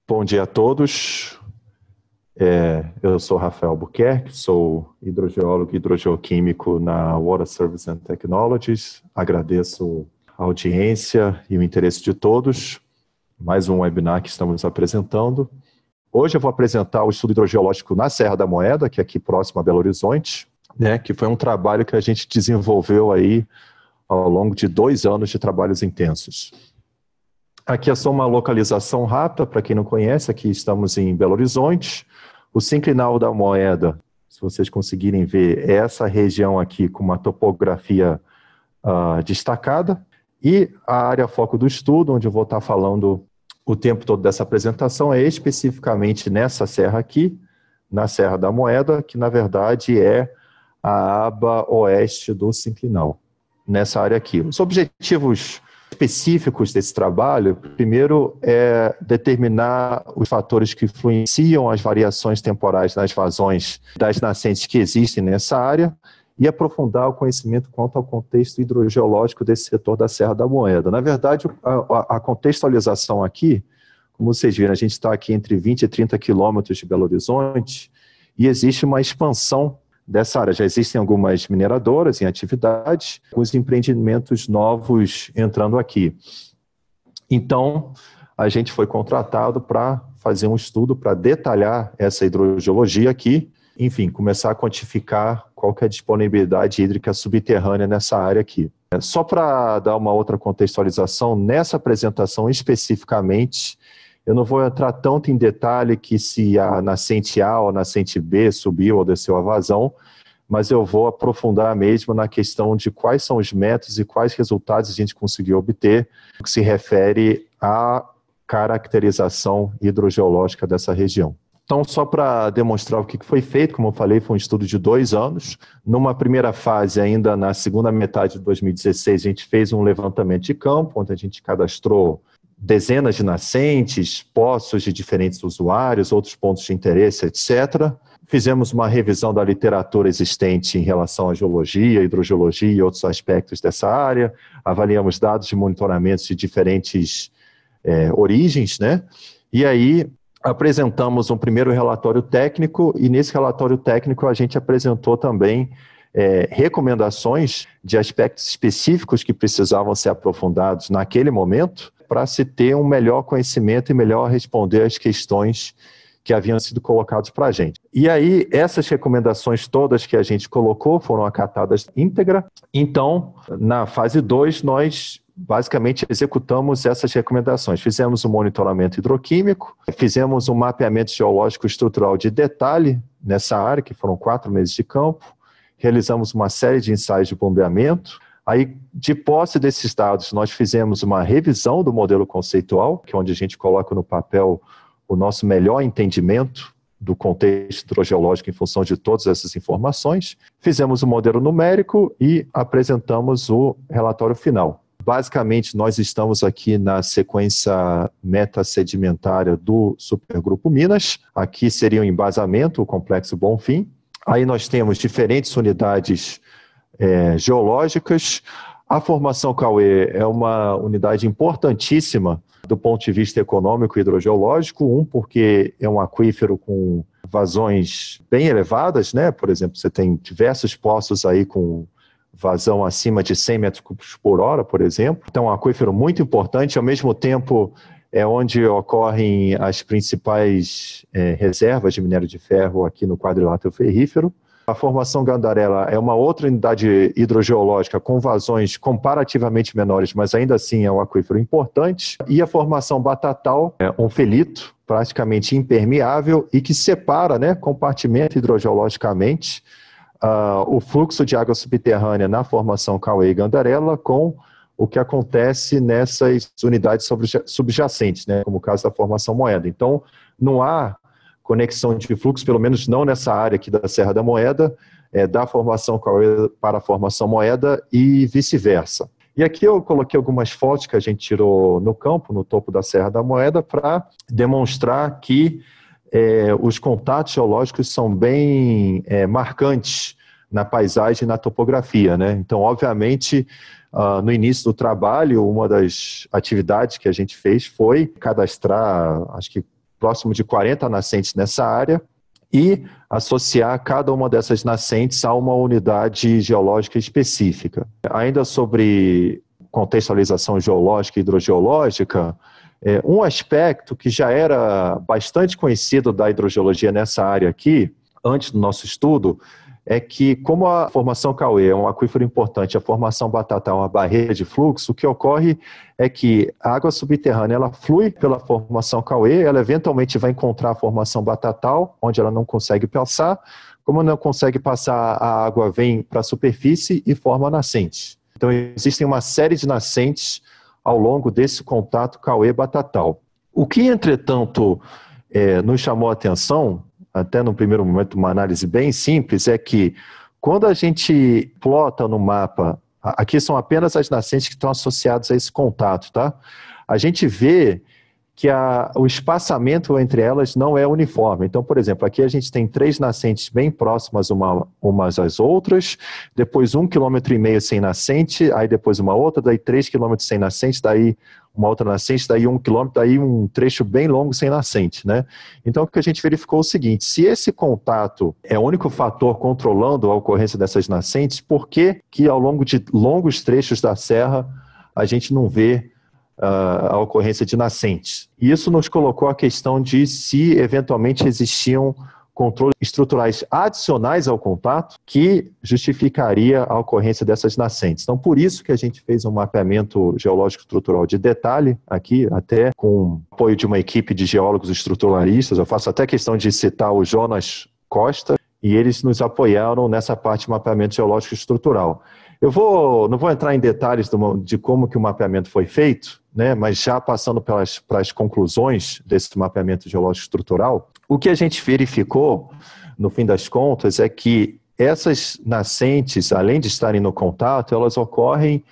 Bom dia a todos. Eu sou Rafael Albuquerque, sou hidrogeólogo e hidrogeoquímico na Water Services and Technologies. Agradeço a audiência e o interesse de todos. Mais um webinar que estamos apresentando. Hoje eu vou apresentar o estudo hidrogeológico na Serra da Moeda, que é aqui próximo a Belo Horizonte, que foi um trabalho que a gente desenvolveu aí ao longo de 2 anos de trabalhos intensos. Aqui é só uma localização rápida, para quem não conhece, aqui estamos em Belo Horizonte. O sinclinal da Moeda, se vocês conseguirem ver, é essa região aqui com uma topografia destacada. E a área foco do estudo, onde eu vou estar falando o tempo todo dessa apresentação, é especificamente nessa serra aqui, na Serra da Moeda, que na verdade é a aba oeste do sinclinal, nessa área aqui. Os objetivos específicos desse trabalho, primeiro é determinar os fatores que influenciam as variações temporais nas vazões das nascentes que existem nessa área e aprofundar o conhecimento quanto ao contexto hidrogeológico desse setor da Serra da Moeda. Na verdade, a contextualização aqui, como vocês viram, a gente está aqui entre 20 e 30 quilômetros de Belo Horizonte e existe uma expansão dessa área. Já existem algumas mineradoras em atividade, alguns empreendimentos novos entrando aqui. Então, a gente foi contratado para fazer um estudo para detalhar essa hidrogeologia aqui, enfim, começar a quantificar qual que é a disponibilidade hídrica subterrânea nessa área aqui. Só para dar uma outra contextualização, nessa apresentação especificamente, eu não vou entrar tanto em detalhe que se a nascente A ou a nascente B subiu ou desceu a vazão, mas eu vou aprofundar mesmo na questão de quais são os métodos e quais resultados a gente conseguiu obter, no que se refere à caracterização hidrogeológica dessa região. Então, só para demonstrar o que foi feito, como eu falei, foi um estudo de 2 anos. Numa primeira fase, ainda na segunda metade de 2016, a gente fez um levantamento de campo, onde a gente cadastrou dezenas de nascentes, poços de diferentes usuários, outros pontos de interesse, etc. Fizemos uma revisão da literatura existente em relação à geologia, hidrogeologia e outros aspectos dessa área, avaliamos dados de monitoramento de diferentes origens, E aí apresentamos um primeiro relatório técnico, e nesse relatório técnico a gente apresentou também recomendações de aspectos específicos que precisavam ser aprofundados naquele momento, para se ter um melhor conhecimento e melhor responder às questões que haviam sido colocadas para a gente. E aí, essas recomendações todas que a gente colocou foram acatadas íntegra. Então, na fase 2, nós basicamente executamos essas recomendações. Fizemos um monitoramento hidroquímico, fizemos um mapeamento geológico estrutural de detalhe nessa área, que foram 4 meses de campo, realizamos uma série de ensaios de bombeamento. Aí, de posse desses dados, nós fizemos uma revisão do modelo conceitual, que é onde a gente coloca no papel o nosso melhor entendimento do contexto hidrogeológico em função de todas essas informações. Fizemos o modelo numérico e apresentamos o relatório final. Basicamente, nós estamos aqui na sequência metasedimentária do Supergrupo Minas. Aqui seria o embasamento, o Complexo Bonfim. Aí nós temos diferentes unidades geológicas. A formação Cauê é uma unidade importantíssima do ponto de vista econômico e hidrogeológico, porque é um aquífero com vazões bem elevadas, Por exemplo, você tem diversos poços aí com vazão acima de 100 metros cúbicos por hora, por exemplo. Então, é um aquífero muito importante, ao mesmo tempo é onde ocorrem as principais reservas de minério de ferro aqui no quadrilátero ferrífero. A formação Gandarela é uma outra unidade hidrogeológica com vazões comparativamente menores, mas ainda assim é um aquífero importante. E a formação Batatal é um felito praticamente impermeável e que separa, compartimenta hidrogeologicamente o fluxo de água subterrânea na formação Cauê e Gandarela com o que acontece nessas unidades subjacentes, como o caso da formação Moeda. Então, não há conexão de fluxo, pelo menos não nessa área aqui da Serra da Moeda, da formação Cauê para a formação Moeda e vice-versa. E aqui eu coloquei algumas fotos que a gente tirou no campo, no topo da Serra da Moeda, para demonstrar que os contatos geológicos são bem marcantes na paisagem e na topografia, Então, obviamente, no início do trabalho, uma das atividades que a gente fez foi cadastrar, acho que próximo de 40 nascentes nessa área, e associar cada uma dessas nascentes a uma unidade geológica específica. Ainda sobre contextualização geológica e hidrogeológica, um aspecto que já era bastante conhecido da hidrogeologia nessa área aqui, antes do nosso estudo, é que, como a formação Cauê é um aquífero importante, a formação Batatal é uma barreira de fluxo, o que ocorre é que a água subterrânea ela flui pela formação Cauê, ela eventualmente vai encontrar a formação Batatal, onde ela não consegue passar. Como não consegue passar, a água vem para a superfície e forma nascentes. Então, existem uma série de nascentes ao longo desse contato Cauê-Batatal. O que, entretanto, nos chamou a atenção, até no primeiro momento uma análise bem simples, é que quando a gente plota no mapa, aqui são apenas as nascentes que estão associadas a esse contato, tá? A gente vê que o espaçamento entre elas não é uniforme. Então, por exemplo, aqui a gente tem 3 nascentes bem próximas umas às outras, depois 1,5 km sem nascente, aí depois uma outra, daí 3 km sem nascente, daí uma outra nascente, daí 1 km, daí um trecho bem longo sem nascente, né? Então, o que a gente verificou é o seguinte: se esse contato é o único fator controlando a ocorrência dessas nascentes, por que ao longo de longos trechos da serra a gente não vê a ocorrência de nascentes? E isso nos colocou a questão de se eventualmente existiam controles estruturais adicionais ao contato que justificaria a ocorrência dessas nascentes. Então, por isso que a gente fez um mapeamento geológico estrutural de detalhe aqui, até com o apoio de uma equipe de geólogos estruturalistas. Eu faço até questão de citar o Jonas Costa, e eles nos apoiaram nessa parte de mapeamento geológico estrutural. Eu não vou entrar em detalhes de como que o mapeamento foi feito, né, mas já passando para as conclusões desse mapeamento geológico estrutural, o que a gente verificou, no fim das contas, é que essas nascentes, além de estarem no contato, elas ocorrem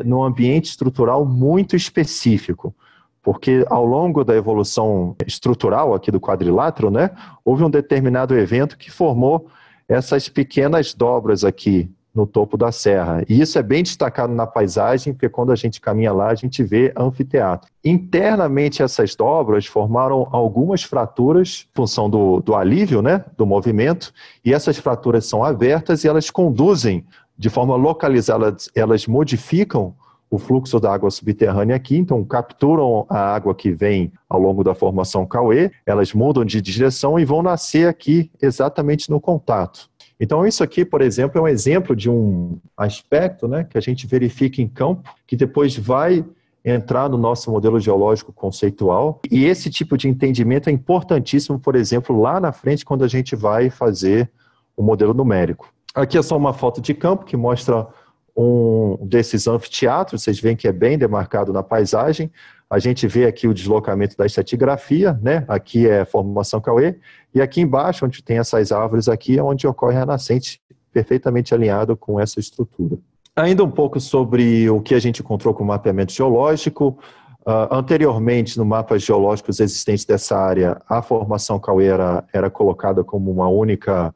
num ambiente estrutural muito específico, porque ao longo da evolução estrutural aqui do quadrilátero, né, houve um determinado evento que formou essas pequenas dobras aqui no topo da serra. E isso é bem destacado na paisagem, porque quando a gente caminha lá, a gente vê anfiteatro. Internamente, essas dobras formaram algumas fraturas em função do alívio, né, do movimento, e essas fraturas são abertas e elas conduzem de forma localizada, elas modificam o fluxo da água subterrânea aqui, então capturam a água que vem ao longo da formação Cauê, elas mudam de direção e vão nascer aqui exatamente no contato. Então, isso aqui, por exemplo, é um exemplo de um aspecto, né, que a gente verifica em campo, que depois vai entrar no nosso modelo geológico conceitual. E esse tipo de entendimento é importantíssimo, por exemplo, lá na frente, quando a gente vai fazer o modelo numérico. Aqui é só uma foto de campo que mostra um desses anfiteatros. Vocês veem que é bem demarcado na paisagem. A gente vê aqui o deslocamento da estratigrafia, né? Aqui é a formação Cauê, e aqui embaixo, onde tem essas árvores aqui, é onde ocorre a nascente, perfeitamente alinhado com essa estrutura. Ainda um pouco sobre o que a gente encontrou com o mapeamento geológico. Anteriormente, no mapas geológicos existentes dessa área, a formação Cauê era colocada como uma única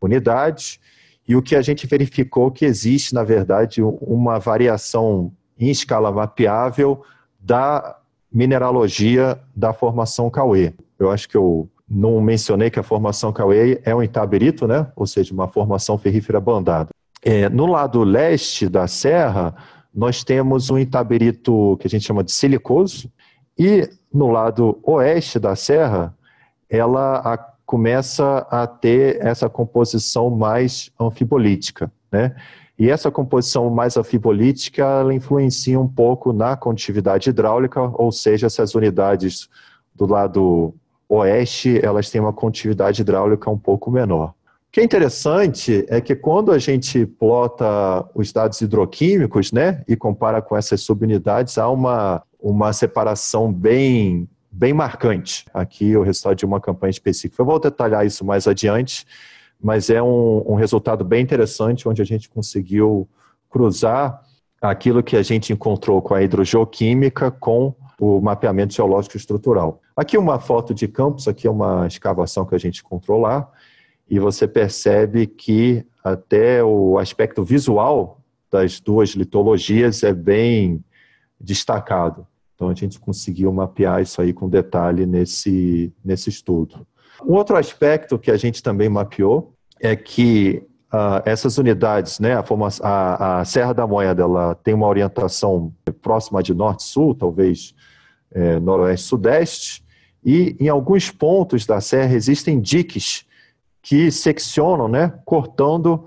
unidade, e o que a gente verificou que existe, na verdade, uma variação em escala mapeável da mineralogia da formação Cauê. Eu acho que eu não mencionei que a formação Cauê é um itaberito, né? Ou seja, uma formação ferrífera bandada. No lado leste da serra, nós temos um itaberito que a gente chama de silicoso, e no lado oeste da serra, ela começa a ter essa composição mais anfibolítica, né? E essa composição mais anfibolítica, ela influencia um pouco na condutividade hidráulica, ou seja, essas unidades do lado oeste, elas têm uma condutividade hidráulica um pouco menor. O que é interessante é que quando a gente plota os dados hidroquímicos, né, e compara com essas subunidades, há uma separação bem marcante. Aqui o resultado de uma campanha específica. Eu vou detalhar isso mais adiante, mas é um resultado bem interessante, onde a gente conseguiu cruzar aquilo que a gente encontrou com a hidrogeoquímica com o mapeamento geológico estrutural. Aqui uma foto de campos, aqui é uma escavação que a gente encontrou lá, e você percebe que até o aspecto visual das duas litologias é bem destacado. Então, a gente conseguiu mapear isso aí com detalhe nesse estudo. Um outro aspecto que a gente também mapeou é que essas unidades, né, a Serra da Moeda, ela tem uma orientação próxima de norte-sul, talvez noroeste-sudeste, e em alguns pontos da serra existem diques que seccionam, né, cortando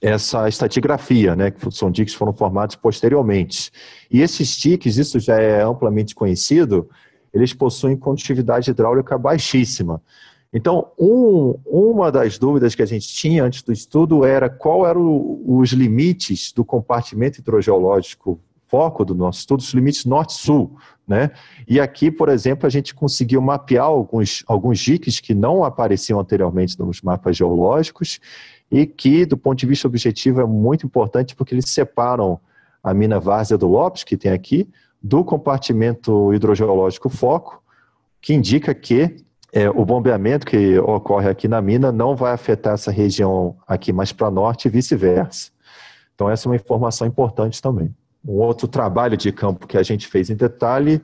essa estratigrafia, né, que são diques que foram formados posteriormente. E esses diques, isso já é amplamente conhecido, eles possuem condutividade hidráulica baixíssima. Então, uma das dúvidas que a gente tinha antes do estudo era qual eram os limites do compartimento hidrogeológico foco do nosso estudo, os limites norte-sul, né? E aqui, por exemplo, a gente conseguiu mapear alguns diques que não apareciam anteriormente nos mapas geológicos e que, do ponto de vista objetivo, é muito importante porque eles separam a mina Várzea do Lopes, que tem aqui, do compartimento hidrogeológico foco, que indica que o bombeamento que ocorre aqui na mina não vai afetar essa região aqui mais para norte e vice-versa. Então, essa é uma informação importante também. Um outro trabalho de campo que a gente fez em detalhe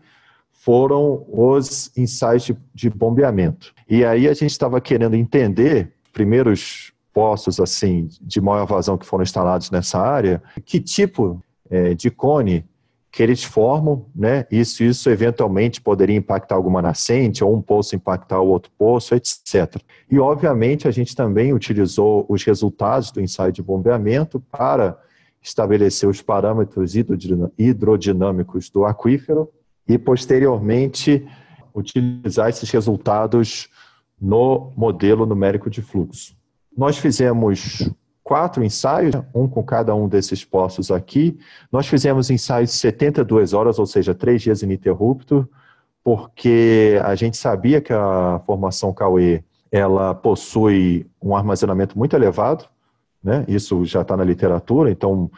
foram os ensaios de bombeamento. E aí a gente estava querendo entender, primeiros poços assim, de maior vazão que foram instalados nessa área, que tipo de cone que eles formam, né? Isso eventualmente poderia impactar alguma nascente, ou um poço impactar o outro poço, etc. E, obviamente, a gente também utilizou os resultados do ensaio de bombeamento para estabelecer os parâmetros hidrodinâmicos do aquífero e, posteriormente, utilizar esses resultados no modelo numérico de fluxo. Nós fizemos 4 ensaios, um com cada um desses poços aqui. Nós fizemos ensaios de 72 horas, ou seja, 3 dias ininterrupto, porque a gente sabia que a formação Cauê ela possui um armazenamento muito elevado, né? Isso já está na literatura, então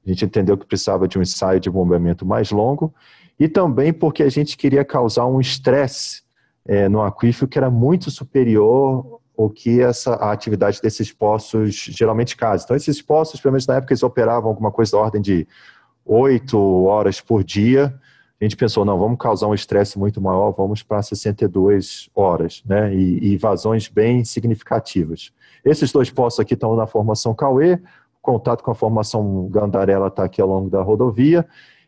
a gente entendeu que precisava de um ensaio de bombeamento mais longo, e também porque a gente queria causar um estresse no aquífero que era muito superior o que a atividade desses poços geralmente causa. Então, esses poços, pelo menos na época, eles operavam alguma coisa da ordem de 8 horas por dia. A gente pensou, não, vamos causar um estresse muito maior, vamos para 62 horas, né? E vazões bem significativas. Esses 2 poços aqui estão na formação Cauê, o contato com a formação Gandarela está aqui ao longo da rodovia,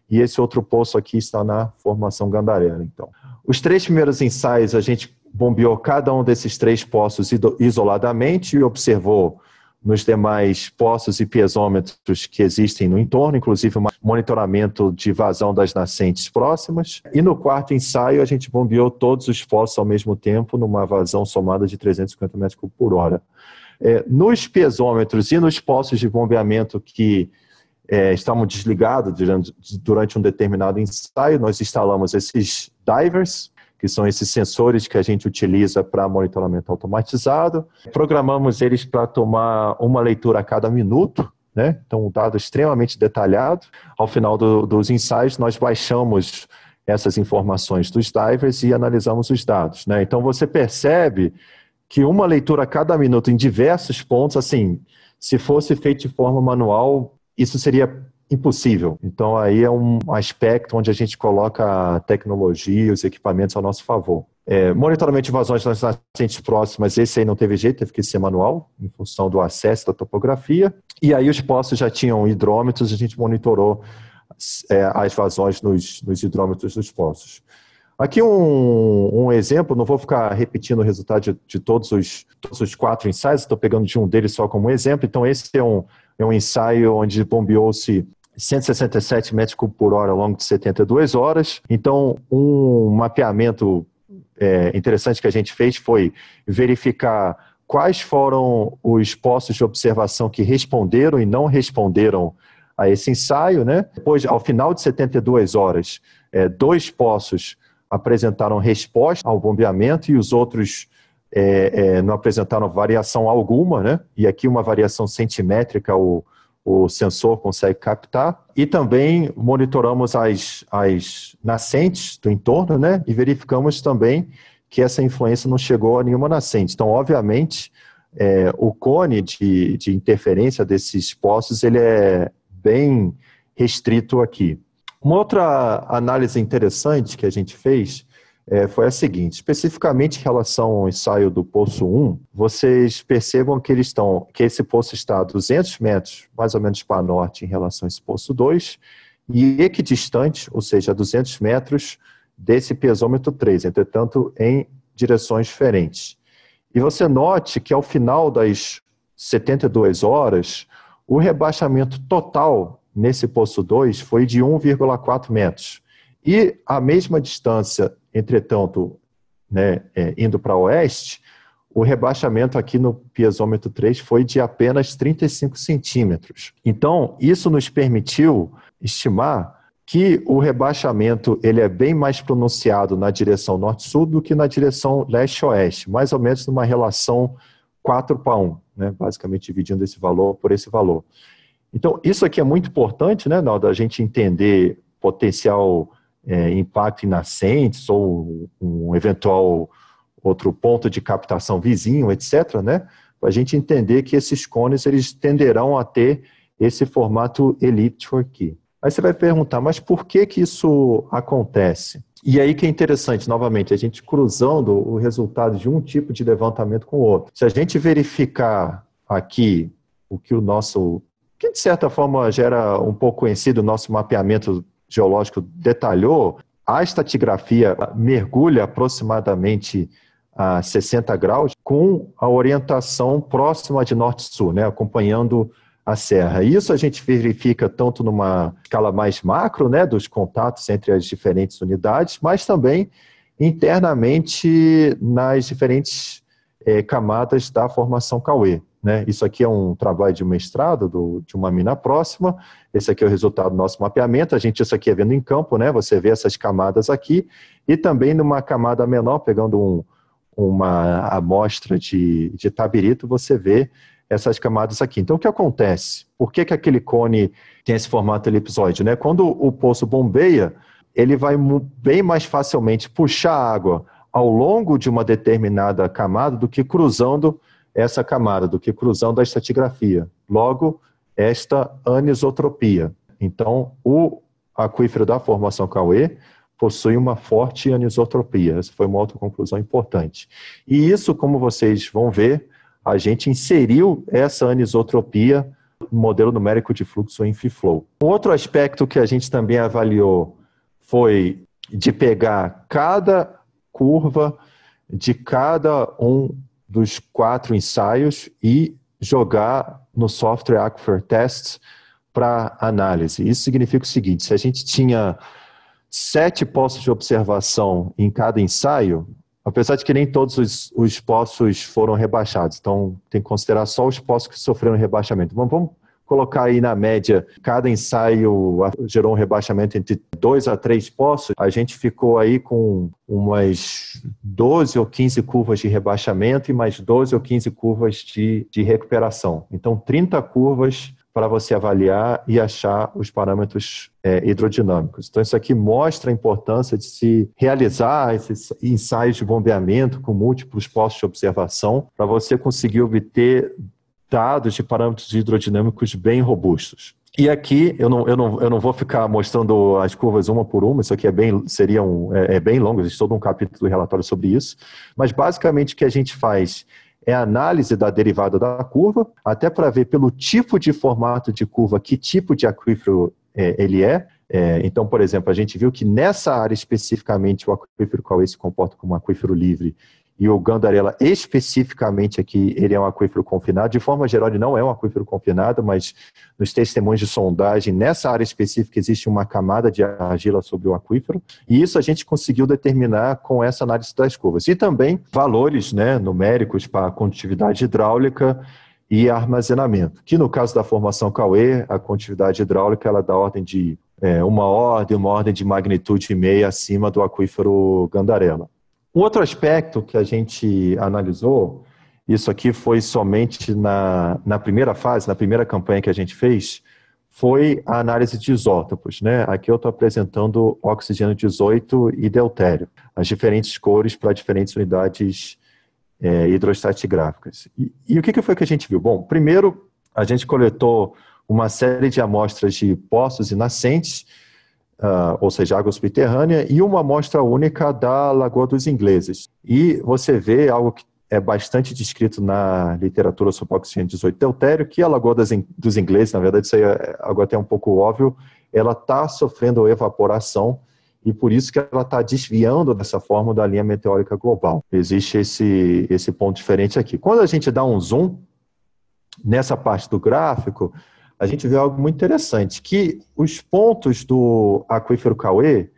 e esse outro poço aqui está na formação Gandarela, então. Os 3 primeiros ensaios, a gente bombeou cada um desses 3 poços isoladamente e observou nos demais poços e piezômetros que existem no entorno, inclusive um monitoramento de vazão das nascentes próximas. E no 4º ensaio, a gente bombeou todos os poços ao mesmo tempo, numa vazão somada de 350 metros cúbicos por hora. Nos piezômetros e nos poços de bombeamento que estavam desligados durante um determinado ensaio, nós instalamos esses divers, que são esses sensores que a gente utiliza para monitoramento automatizado. Programamos eles para tomar uma leitura a cada minuto, né? Então, um dado extremamente detalhado. Ao final dos ensaios, nós baixamos essas informações dos divers e analisamos os dados, né? Então, você percebe que uma leitura a cada minuto em diversos pontos, assim, se fosse feito de forma manual, isso seria impossível. Então, aí é um aspecto onde a gente coloca a tecnologia e os equipamentos ao nosso favor. Monitoramento de vazões nas nascentes próximas, esse aí não teve jeito, teve que ser manual, em função do acesso da topografia. E aí os poços já tinham hidrômetros, a gente monitorou as vazões nos hidrômetros dos poços. Aqui um exemplo, não vou ficar repetindo o resultado de todos os 4 ensaios, estou pegando de um deles só como exemplo. Então, esse é um ensaio onde bombeou-se 167 metros cúbicos por hora ao longo de 72 horas. Então, um mapeamento interessante que a gente fez foi verificar quais foram os poços de observação que responderam e não responderam a esse ensaio, né? Depois, ao final de 72 horas, 2 poços apresentaram resposta ao bombeamento e os outros não apresentaram variação alguma, né? E aqui uma variação centimétrica o sensor consegue captar. E também monitoramos as nascentes do entorno, né? E verificamos também que essa influência não chegou a nenhuma nascente. Então, obviamente, o cone de interferência desses poços ele é bem restrito aqui. Uma outra análise interessante que a gente fez foi a seguinte: especificamente em relação ao ensaio do Poço 1, vocês percebam que esse poço está a 200 metros, mais ou menos para norte, em relação a esse Poço 2, e equidistante, ou seja, a 200 metros desse pesômetro 3, entretanto, em direções diferentes. E você note que ao final das 72 horas, o rebaixamento total nesse Poço 2 foi de 1,4 metros. E a mesma distância, entretanto, né, indo para oeste, o rebaixamento aqui no piezômetro 3 foi de apenas 35 centímetros. Então, isso nos permitiu estimar que o rebaixamento ele é bem mais pronunciado na direção norte-sul do que na direção leste-oeste, mais ou menos numa relação 4:1, né? Basicamente dividindo esse valor por esse valor. Então, isso aqui é muito importante, né, Naldo, a gente entender potencial impacto em nascentes ou um eventual outro ponto de captação vizinho, etc., né, para a gente entender que esses cones eles tenderão a ter esse formato elíptico aqui. Aí você vai perguntar, mas por que que isso acontece? E aí que é interessante, novamente, a gente cruzando o resultado de um tipo de levantamento com o outro. Se a gente verificar aqui o que que de certa forma gera um pouco conhecido, o nosso mapeamento geológico detalhou, a estratigrafia mergulha aproximadamente a 60 graus com a orientação próxima de norte-sul, né, acompanhando a serra. Isso a gente verifica tanto numa escala mais macro, né, dos contatos entre as diferentes unidades, mas também internamente nas diferentes camadas da formação Cauê, né? Isso aqui é um trabalho de mestrado de uma mina próxima, esse aqui é o resultado do nosso mapeamento, isso aqui é vendo em campo, né? Você vê essas camadas aqui, e também numa camada menor, pegando uma amostra de tabirito, você vê essas camadas aqui. Então, o que acontece? Por que que aquele cone tem esse formato elipsoide, né? Quando o poço bombeia, ele vai bem mais facilmente puxar a água ao longo de uma determinada camada do que cruzando essa camada, do que cruzando a estratigrafia. Logo, esta anisotropia. Então, o aquífero da formação Cauê possui uma forte anisotropia. Essa foi uma outra conclusão importante. E isso, como vocês vão ver, a gente inseriu essa anisotropia no modelo numérico de fluxo em FIFLOW. Um outro aspecto que a gente também avaliou foi de pegar cada curva de cada um dos 4 ensaios e jogar no software Aquifer Test para análise. Isso significa o seguinte: se a gente tinha 7 poços de observação em cada ensaio, apesar de que nem todos os poços foram rebaixados, então tem que considerar só os poços que sofreram rebaixamento. Vamos colocar aí na média, cada ensaio gerou um rebaixamento entre 2 a 3 poços, a gente ficou aí com umas 12 ou 15 curvas de rebaixamento e mais 12 ou 15 curvas de recuperação. Então, 30 curvas para você avaliar e achar os parâmetros hidrodinâmicos. Então, isso aqui mostra a importância de se realizar esses ensaios de bombeamento com múltiplos postos de observação para você conseguir obter dados de parâmetros hidrodinâmicos bem robustos. E aqui, eu não vou ficar mostrando as curvas uma por uma, isso aqui é bem longo, existe todo um capítulo do relatório sobre isso, mas basicamente o que a gente faz é a análise da derivada da curva, até para ver pelo tipo de formato de curva, que tipo de aquífero ele é. Então, por exemplo, a gente viu que nessa área especificamente o aquífero Cauê se comporta como um aquífero livre, e o Gandarela, especificamente aqui, ele é um aquífero confinado. De forma geral, ele não é um aquífero confinado, mas nos testemunhos de sondagem, nessa área específica, existe uma camada de argila sobre o aquífero. E isso a gente conseguiu determinar com essa análise das curvas. E também valores, né, numéricos para a condutividade hidráulica e armazenamento. Que no caso da formação Cauê, a condutividade hidráulica ela é da ordem de uma ordem de magnitude e meia acima do aquífero Gandarela. Um outro aspecto que a gente analisou, isso aqui foi somente na primeira fase, na primeira campanha que a gente fez, foi a análise de isótopos, né? Aqui eu estou apresentando oxigênio 18 e deutério, as diferentes cores para diferentes unidades hidroestratigráficas. E o que foi que a gente viu? Bom, primeiro a gente coletou uma série de amostras de poços e nascentes, ou seja, água subterrânea, e uma amostra única da Lagoa dos Ingleses. E você vê algo que é bastante descrito na literatura sobre oxigênio 18 deutério, que a Lagoa dos Ingleses, na verdade isso aí é algo até um pouco óbvio, ela está sofrendo evaporação, e por isso que ela está desviando dessa forma da linha meteórica global. Existe esse ponto diferente aqui. Quando a gente dá um zoom nessa parte do gráfico, a gente vê algo muito interessante, que os pontos do aquífero Cauê,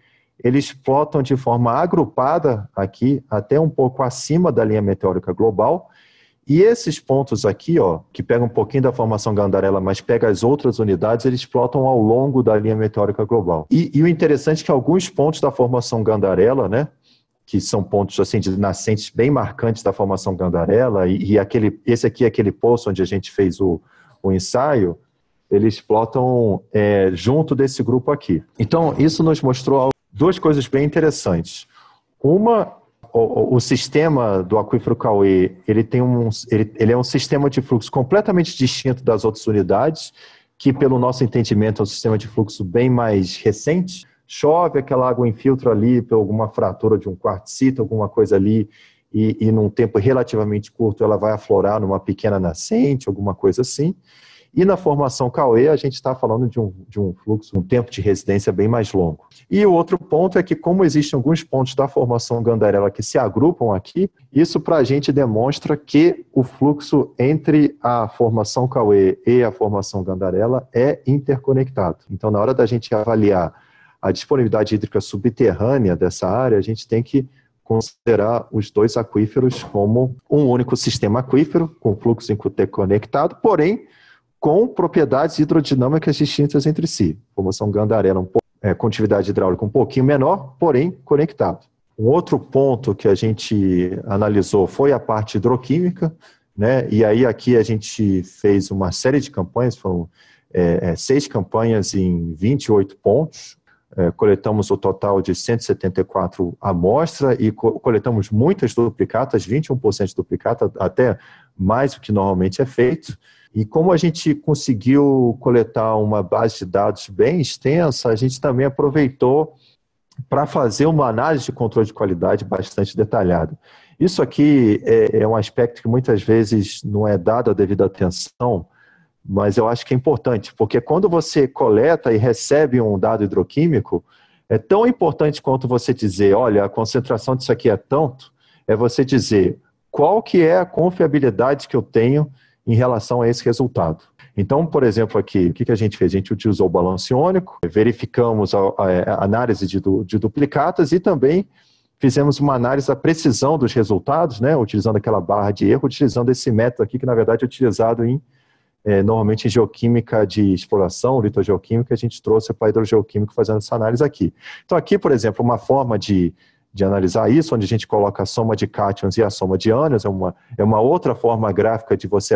eles flotam de forma agrupada aqui, até um pouco acima da linha meteórica global, e esses pontos aqui, ó, que pegam um pouquinho da formação Gandarella, mas pega as outras unidades, eles flotam ao longo da linha meteórica global. E o interessante é que alguns pontos da formação Gandarella, né, que são pontos assim, de nascentes bem marcantes da formação Gandarella, esse aqui é aquele poço onde a gente fez o ensaio, eles flotam junto desse grupo aqui. Então, isso nos mostrou duas coisas bem interessantes. Uma, o sistema do aquífero Cauê, ele é um sistema de fluxo completamente distinto das outras unidades, que pelo nosso entendimento é um sistema de fluxo bem mais recente. Chove, aquela água infiltra ali por alguma fratura de um quartzito, alguma coisa ali, e num tempo relativamente curto ela vai aflorar numa pequena nascente, alguma coisa assim. E na formação Cauê, a gente está falando de um fluxo, um tempo de residência bem mais longo. E o outro ponto é que, como existem alguns pontos da formação Gandarella que se agrupam aqui, isso para a gente demonstra que o fluxo entre a formação Cauê e a formação Gandarella é interconectado. Então, na hora da gente avaliar a disponibilidade hídrica subterrânea dessa área, a gente tem que considerar os dois aquíferos como um único sistema aquífero, com fluxo interconectado, porém, com propriedades hidrodinâmicas distintas entre si. Formação Gandarella, condutividade hidráulica um pouquinho menor, porém conectado. Um outro ponto que a gente analisou foi a parte hidroquímica, né? E aí aqui a gente fez uma série de campanhas, foram 6 campanhas em 28 pontos, coletamos o total de 174 amostras e coletamos muitas duplicatas, 21% de duplicata, até mais do que normalmente é feito. E como a gente conseguiu coletar uma base de dados bem extensa, a gente também aproveitou para fazer uma análise de controle de qualidade bastante detalhada. Isso aqui é um aspecto que muitas vezes não é dado a devida atenção, mas eu acho que é importante, porque quando você coleta e recebe um dado hidroquímico, é tão importante quanto você dizer, olha, a concentração disso aqui é tanto, é você dizer qual que é a confiabilidade que eu tenho em relação a esse resultado. Então, por exemplo, aqui, o que a gente fez? A gente utilizou o balanço iônico, verificamos a análise de duplicatas e também fizemos uma análise da precisão dos resultados, né, utilizando aquela barra de erro, utilizando esse método aqui, que na verdade é utilizado normalmente em geoquímica de exploração, litogeoquímica, a gente trouxe para hidrogeoquímico fazendo essa análise aqui. Então aqui, por exemplo, uma forma de analisar isso, onde a gente coloca a soma de cátions e a soma de ânions, é uma outra forma gráfica de você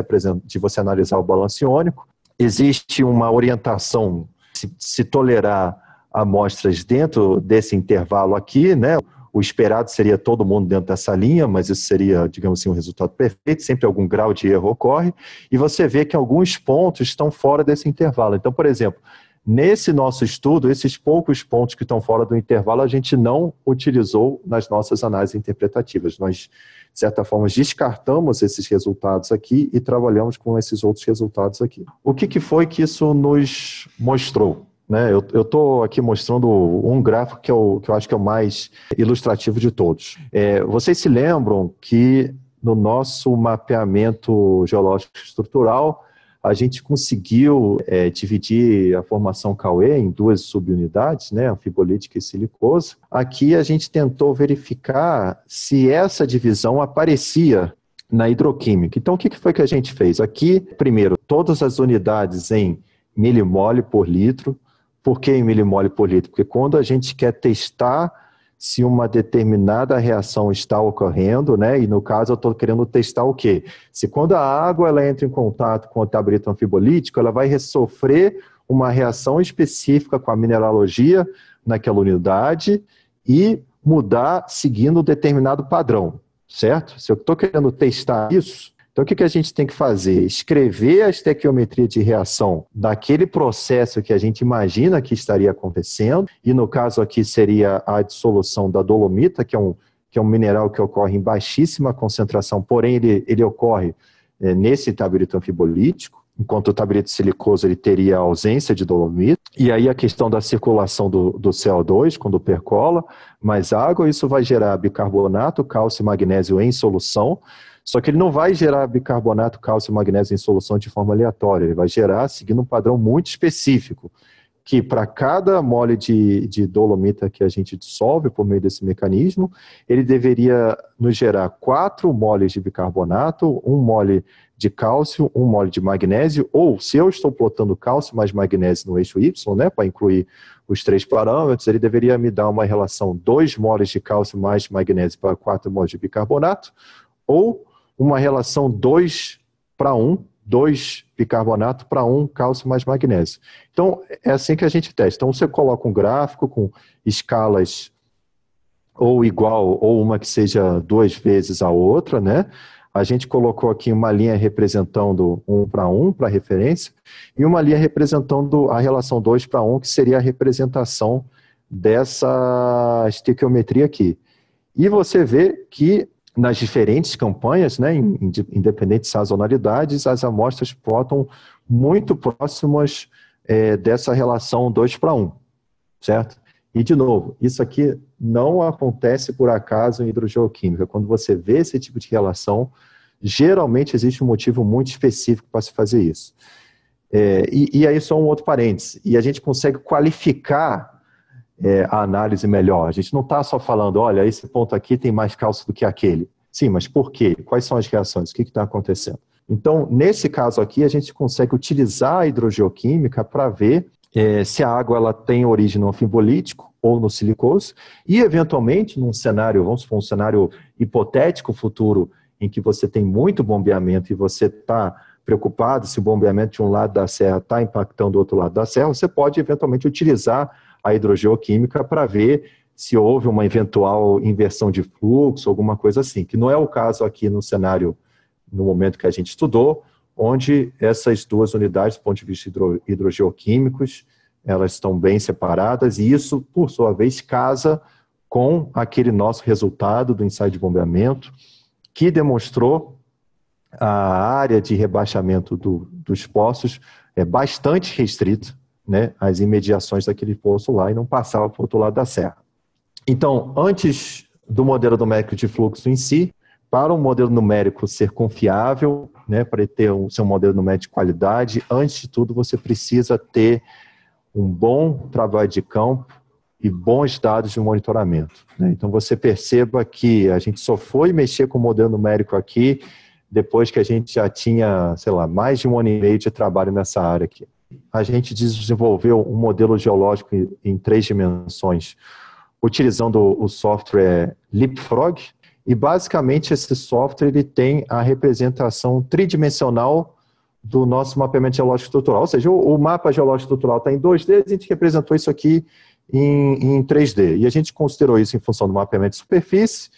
analisar o balanço iônico. Existe uma orientação, se tolerar amostras dentro desse intervalo aqui, né? O esperado seria todo mundo dentro dessa linha, mas isso seria, digamos assim, um resultado perfeito, sempre algum grau de erro ocorre, e você vê que alguns pontos estão fora desse intervalo. Então, por exemplo, nesse nosso estudo, esses poucos pontos que estão fora do intervalo, a gente não utilizou nas nossas análises interpretativas. Nós, de certa forma, descartamos esses resultados aqui e trabalhamos com esses outros resultados aqui. O que foi que isso nos mostrou? Né? Eu estou aqui mostrando um gráfico que eu acho que é o mais ilustrativo de todos. Vocês se lembram que no nosso mapeamento geológico estrutural, a gente conseguiu dividir a formação Cauê em 2 subunidades, né, anfibolítica e silicoso. Aqui a gente tentou verificar se essa divisão aparecia na hidroquímica. Então, o que foi que a gente fez? Aqui, primeiro, todas as unidades em milimole por litro. Por que em milimole por litro? Porque quando a gente quer testar se uma determinada reação está ocorrendo, né? E no caso eu estou querendo testar o quê? Se quando a água ela entra em contato com o tabrito anfibolítico, ela vai sofrer uma reação específica com a mineralogia naquela unidade e mudar seguindo um determinado padrão, certo? Se eu estou querendo testar isso, Então, o que a gente tem que fazer? Escrever a estequiometria de reação daquele processo que a gente imagina que estaria acontecendo, e no caso aqui seria a dissolução da dolomita, que é um mineral que ocorre em baixíssima concentração, porém ele ocorre nesse taberito anfibolítico, enquanto o taberito silicoso ele teria a ausência de dolomita. E aí a questão da circulação do CO2, quando percola mais água, isso vai gerar bicarbonato, cálcio e magnésio em solução, só que ele não vai gerar bicarbonato, cálcio e magnésio em solução de forma aleatória, ele vai gerar seguindo um padrão muito específico, que para cada mole de dolomita que a gente dissolve por meio desse mecanismo, ele deveria nos gerar 4 moles de bicarbonato, 1 mole de cálcio, 1 mole de magnésio, ou se eu estou plotando cálcio mais magnésio no eixo Y, né, para incluir os 3 parâmetros, ele deveria me dar uma relação 2 moles de cálcio mais magnésio para 4 moles de bicarbonato, ou uma relação 2 para 1, 2 bicarbonato para 1 cálcio mais magnésio. Então, é assim que a gente testa. Então, você coloca um gráfico com escalas ou igual, ou uma que seja 2 vezes a outra, né? A gente colocou aqui uma linha representando 1 para 1, para referência, e uma linha representando a relação 2 para 1, que seria a representação dessa estequiometria aqui. E você vê que nas diferentes campanhas, né, independente de sazonalidades, as amostras plotam muito próximas dessa relação 2 para 1, certo? E, de novo, isso aqui não acontece por acaso em hidrogeoquímica. Quando você vê esse tipo de relação, geralmente existe um motivo muito específico para se fazer isso. E aí só um outro parênteses, e a gente consegue qualificar a análise melhor. A gente não está só falando, olha, esse ponto aqui tem mais cálcio do que aquele. Sim, mas por quê? Quais são as reações? O que está acontecendo? Então, nesse caso aqui, a gente consegue utilizar a hidrogeoquímica para ver se a água ela tem origem no anfibolítico ou no silicoso, e eventualmente, num cenário, vamos supor, um cenário hipotético futuro, em que você tem muito bombeamento e você está preocupado se o bombeamento de um lado da serra está impactando o outro lado da serra, você pode eventualmente utilizar a hidrogeoquímica para ver se houve uma eventual inversão de fluxo, alguma coisa assim, que não é o caso aqui no cenário, no momento que a gente estudou, onde essas duas unidades, do ponto de vista hidrogeoquímicos, elas estão bem separadas, e isso, por sua vez, casa com aquele nosso resultado do ensaio de bombeamento, que demonstrou a área de rebaixamento dos poços bastante restrita, né, às imediações daquele poço lá, e não passava para o outro lado da serra. Então, antes do modelo numérico de fluxo em si, para um modelo numérico ser confiável, né, para ele ter ser um modelo numérico de qualidade, antes de tudo você precisa ter um bom trabalho de campo e bons dados de monitoramento, né? Então você perceba que a gente só foi mexer com o modelo numérico aqui depois que a gente já tinha, sei lá, mais de 1 ano e meio de trabalho nessa área aqui. A gente desenvolveu um modelo geológico em 3 dimensões, utilizando o software Leapfrog, e basicamente esse software ele tem a representação tridimensional do nosso mapeamento geológico estrutural, ou seja, o mapa geológico estrutural está em 2D, a gente representou isso aqui em 3D, e a gente considerou isso em função do mapeamento de superfície,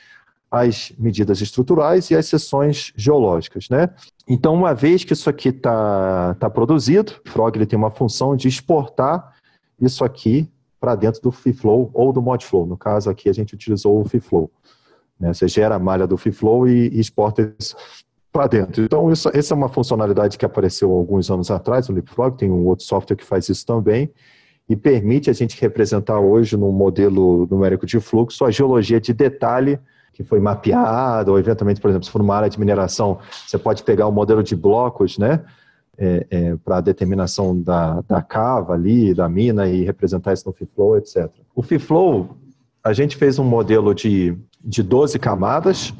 as medidas estruturais e as seções geológicas, né? Então, uma vez que isso aqui tá produzido, o Frog ele tem uma função de exportar isso aqui para dentro do FeeFlow ou do ModFlow. No caso aqui, a gente utilizou o FeeFlow, né? Você gera a malha do FeeFlow e exporta isso para dentro. Então, essa é uma funcionalidade que apareceu alguns anos atrás no Leapfrog, tem um outro software que faz isso também, e permite a gente representar hoje no modelo numérico de fluxo a geologia de detalhe que foi mapeada, ou eventualmente, por exemplo, se for uma área de mineração, você pode pegar o modelo de blocos, né, para a determinação da cava ali, da mina, e representar isso no FeeFlow, etc. O FeeFlow, a gente fez um modelo de 12 camadas,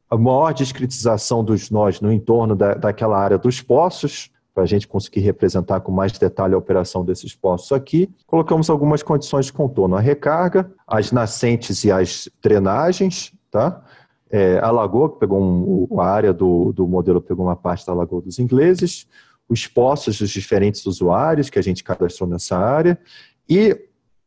a maior discretização dos nós no entorno daquela área dos poços, para a gente conseguir representar com mais detalhe a operação desses poços aqui. Colocamos algumas condições de contorno, a recarga, as nascentes e as drenagens, tá? A lagoa, que pegou a área do modelo pegou uma parte da Lagoa dos Ingleses, os poços dos diferentes usuários que a gente cadastrou nessa área, e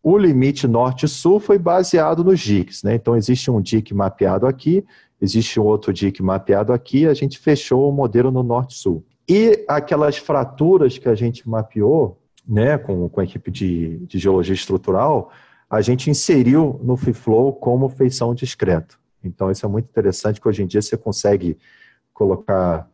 o limite norte-sul foi baseado nos diques, né? Então existe um dique mapeado aqui existe um outro dique mapeado aqui, a gente fechou o modelo no norte-sul. E aquelas fraturas que a gente mapeou, né, com a equipe de geologia estrutural, a gente inseriu no FIFlow como feição discreta. Então, isso é muito interessante, que hoje em dia você consegue colocar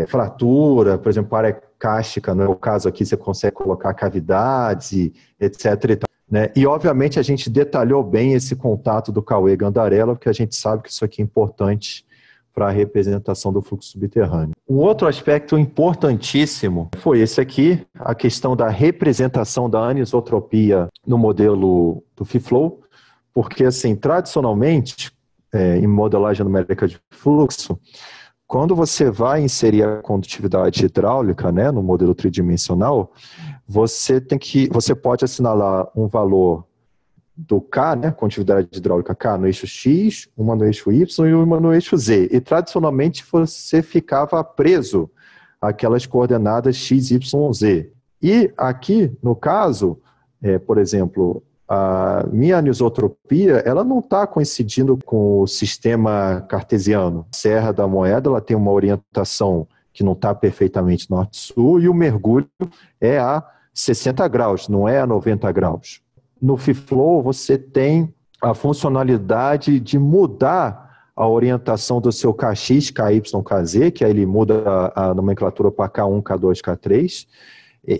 fratura, por exemplo, área cástica, no caso aqui você consegue colocar cavidades, etc. E tal, né? E, obviamente, a gente detalhou bem esse contato do Cauê Gandarella, porque a gente sabe que isso aqui é importante para a representação do fluxo subterrâneo. Um outro aspecto importantíssimo foi esse aqui, a questão da representação da anisotropia no modelo do FIFlow, porque, assim, tradicionalmente, em modelagem numérica de fluxo, quando você vai inserir a condutividade hidráulica, né, no modelo tridimensional, você pode assinalar um valor do K, né, condutividade hidráulica K no eixo X, uma no eixo Y e uma no eixo Z. E tradicionalmente você ficava preso àquelas coordenadas X, Y, Z. E aqui, no caso, por exemplo, a minha anisotropia, ela não está coincidindo com o sistema cartesiano. A Serra da Moeda, ela tem uma orientação que não está perfeitamente norte-sul, e o mergulho é a 60 graus, não é a 90 graus. No FIFlow, você tem a funcionalidade de mudar a orientação do seu KX, KY, KZ, que aí ele muda a nomenclatura para K1, K2, K3,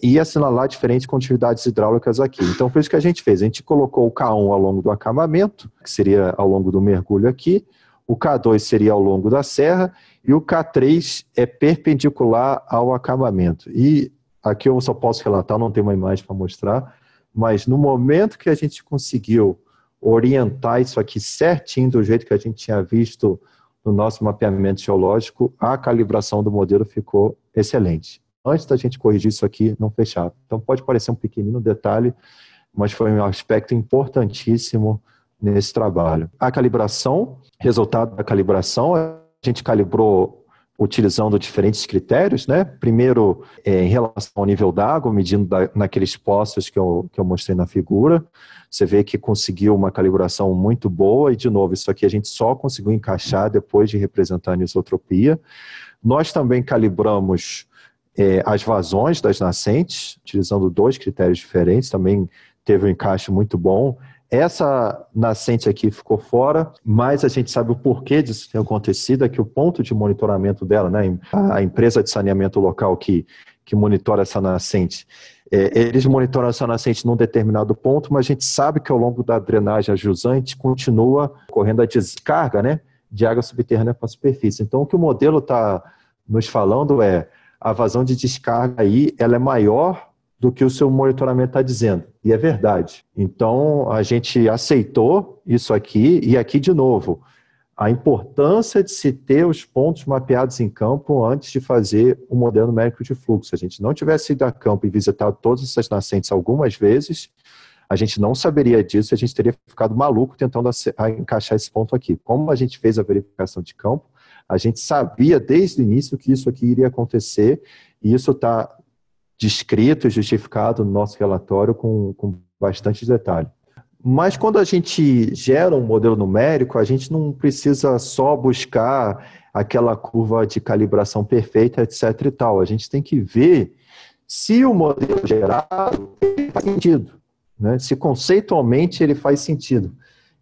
e assinalar diferentes condutividades hidráulicas aqui. Então, foi isso que a gente fez. A gente colocou o K1 ao longo do acamamento, que seria ao longo do mergulho aqui, o K2 seria ao longo da serra, e o K3 é perpendicular ao acamamento. E aqui eu só posso relatar, não tenho uma imagem para mostrar, mas no momento que a gente conseguiu orientar isso aqui certinho, do jeito que a gente tinha visto no nosso mapeamento geológico, a calibração do modelo ficou excelente. Antes da gente corrigir isso aqui, não fechava. Então pode parecer um pequenino detalhe, mas foi um aspecto importantíssimo nesse trabalho. A calibração, resultado da calibração, a gente calibrou utilizando diferentes critérios, né? Primeiro, em relação ao nível d'água, medindo naqueles poços que eu mostrei na figura. Você vê que conseguiu uma calibração muito boa, e, de novo, isso aqui a gente só conseguiu encaixar depois de representar a anisotropia. Nós também calibramos as vazões das nascentes, utilizando 2 critérios diferentes, também teve um encaixe muito bom. Essa nascente aqui ficou fora, mas a gente sabe o porquê disso ter acontecido, é que o ponto de monitoramento dela, né, a empresa de saneamento local que monitora essa nascente, eles monitoram essa nascente num determinado ponto, mas a gente sabe que ao longo da drenagem ajusante continua ocorrendo a descarga, né, de água subterrânea para a superfície. Então, o que o modelo está nos falando é a vazão de descarga aí, ela é maior do que o seu monitoramento está dizendo. E é verdade. Então, a gente aceitou isso aqui, e aqui, de novo, a importância de se ter os pontos mapeados em campo antes de fazer o modelo numérico de fluxo. Se a gente não tivesse ido a campo e visitado todas essas nascentes algumas vezes, a gente não saberia disso, a gente teria ficado maluco tentando encaixar esse ponto aqui. Como a gente fez a verificação de campo, a gente sabia desde o início que isso aqui iria acontecer, e isso está descrito e justificado no nosso relatório com bastante detalhe. Mas quando a gente gera um modelo numérico, a gente não precisa só buscar aquela curva de calibração perfeita, etc. e tal. A gente tem que ver se o modelo gerado faz sentido, né? Se conceitualmente ele faz sentido.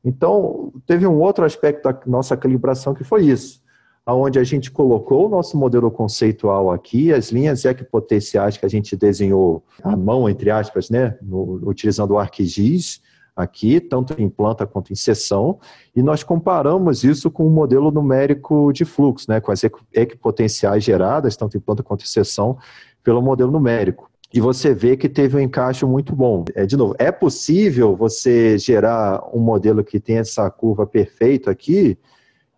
Então, teve um outro aspecto da nossa calibração que foi isso, onde a gente colocou o nosso modelo conceitual aqui, as linhas equipotenciais que a gente desenhou à mão, entre aspas, né, utilizando o ArcGIS aqui, tanto em planta quanto em seção, e nós comparamos isso com o modelo numérico de fluxo, né, com as equipotenciais geradas, tanto em planta quanto em seção, pelo modelo numérico. E você vê que teve um encaixe muito bom. De novo, é possível você gerar um modelo que tem essa curva perfeita aqui,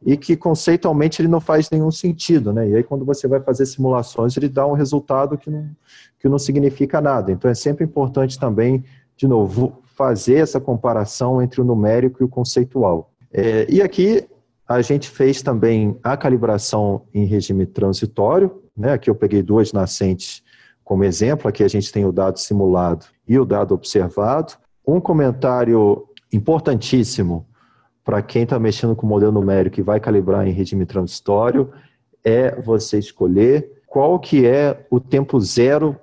e que conceitualmente ele não faz nenhum sentido, né? E aí quando você vai fazer simulações, ele dá um resultado que não significa nada. Então é sempre importante também, de novo, fazer essa comparação entre o numérico e o conceitual. E aqui a gente fez também a calibração em regime transitório, né? Aqui eu peguei 2 nascentes como exemplo, aqui a gente tem o dado simulado e o dado observado. Um comentário importantíssimo, para quem está mexendo com modelo numérico e vai calibrar em regime transitório, é você escolher qual que é o tempo zero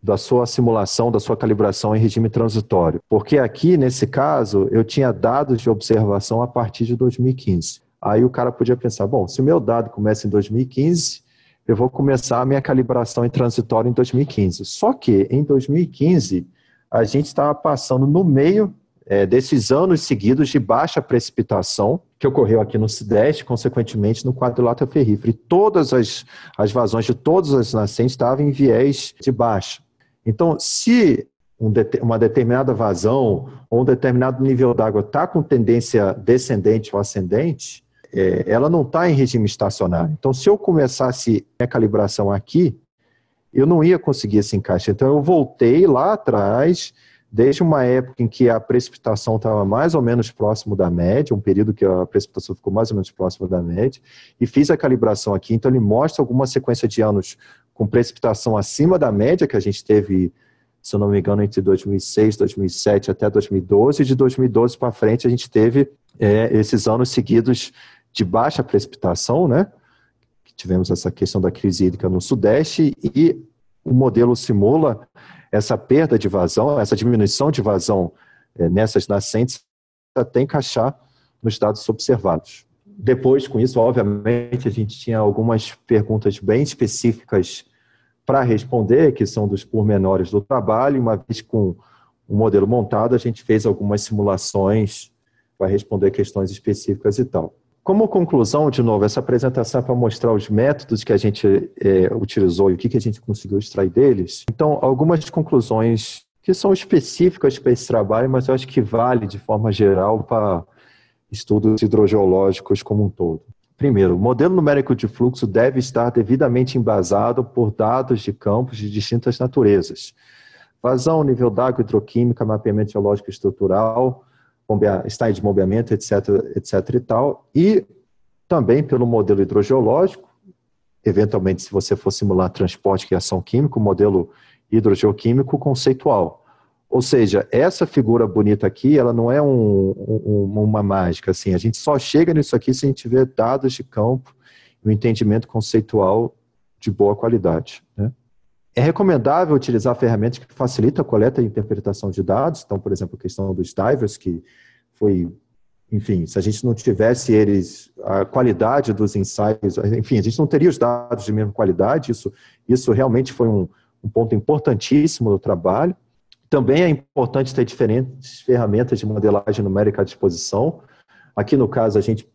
da sua simulação, da sua calibração em regime transitório. Porque aqui, nesse caso, eu tinha dados de observação a partir de 2015. Aí o cara podia pensar, bom, se o meu dado começa em 2015, eu vou começar a minha calibração em transitório em 2015. Só que, em 2015, a gente estava passando no meio desses anos seguidos de baixa precipitação, que ocorreu aqui no Sudeste, consequentemente no quadrilátero ferrífero. E todas as vazões de todas as nascentes estavam em viés de baixa. Então, se uma determinada vazão ou um determinado nível d'água está com tendência descendente ou ascendente, ela não está em regime estacionário. Então, se eu começasse a calibração aqui, eu não ia conseguir esse encaixe. Então, eu voltei lá atrás, desde uma época em que a precipitação estava mais ou menos próximo da média, um período que a precipitação ficou mais ou menos próximo da média, e fiz a calibração aqui. Então, ele mostra alguma sequência de anos com precipitação acima da média que a gente teve, se eu não me engano, entre 2006, 2007 até 2012, e de 2012 para frente a gente teve esses anos seguidos de baixa precipitação, né? Tivemos essa questão da crise hídrica no Sudeste, e o modelo simula essa perda de vazão, essa diminuição de vazão nessas nascentes até encaixar nos dados observados. Depois, com isso, obviamente, a gente tinha algumas perguntas bem específicas para responder, que são dos pormenores do trabalho. Uma vez com o modelo montado, a gente fez algumas simulações para responder questões específicas e tal. Como conclusão, de novo, essa apresentação é para mostrar os métodos que a gente utilizou e o que a gente conseguiu extrair deles. Então, algumas conclusões que são específicas para esse trabalho, mas eu acho que vale de forma geral para estudos hidrogeológicos como um todo. Primeiro, o modelo numérico de fluxo deve estar devidamente embasado por dados de campos de distintas naturezas. Vazão, nível d'água, hidroquímica, mapeamento geológico estrutural, estágio de bombeamento, etc. e tal. E também pelo modelo hidrogeológico, eventualmente, se você for simular transporte e reação química, o modelo hidrogeoquímico conceitual. Ou seja, essa figura bonita aqui, ela não é uma mágica, assim. A gente só chega nisso aqui se a gente tiver dados de campo e um entendimento conceitual de boa qualidade, né? É recomendável utilizar ferramentas que facilitam a coleta e interpretação de dados. Então, por exemplo, a questão dos divers, que foi, enfim, se a gente não tivesse eles, a qualidade dos ensaios, enfim, a gente não teria os dados de mesma qualidade. Isso realmente foi um ponto importantíssimo do trabalho. Também é importante ter diferentes ferramentas de modelagem numérica à disposição. Aqui, no caso, a gente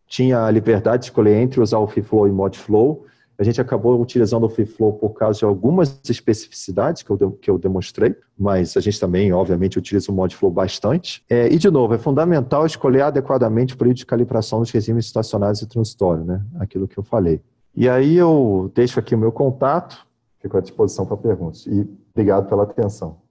tinha a liberdade de escolher entre usar o FeeFlow e ModFlow. A gente acabou utilizando o FeeFlow por causa de algumas especificidades que eu demonstrei, mas a gente também, obviamente, utiliza o ModFlow bastante. E, de novo, é fundamental escolher adequadamente o período de calibração dos regimes estacionários e transitórios, né? Aquilo que eu falei. E aí eu deixo aqui o meu contato, fico à disposição para perguntas. E obrigado pela atenção.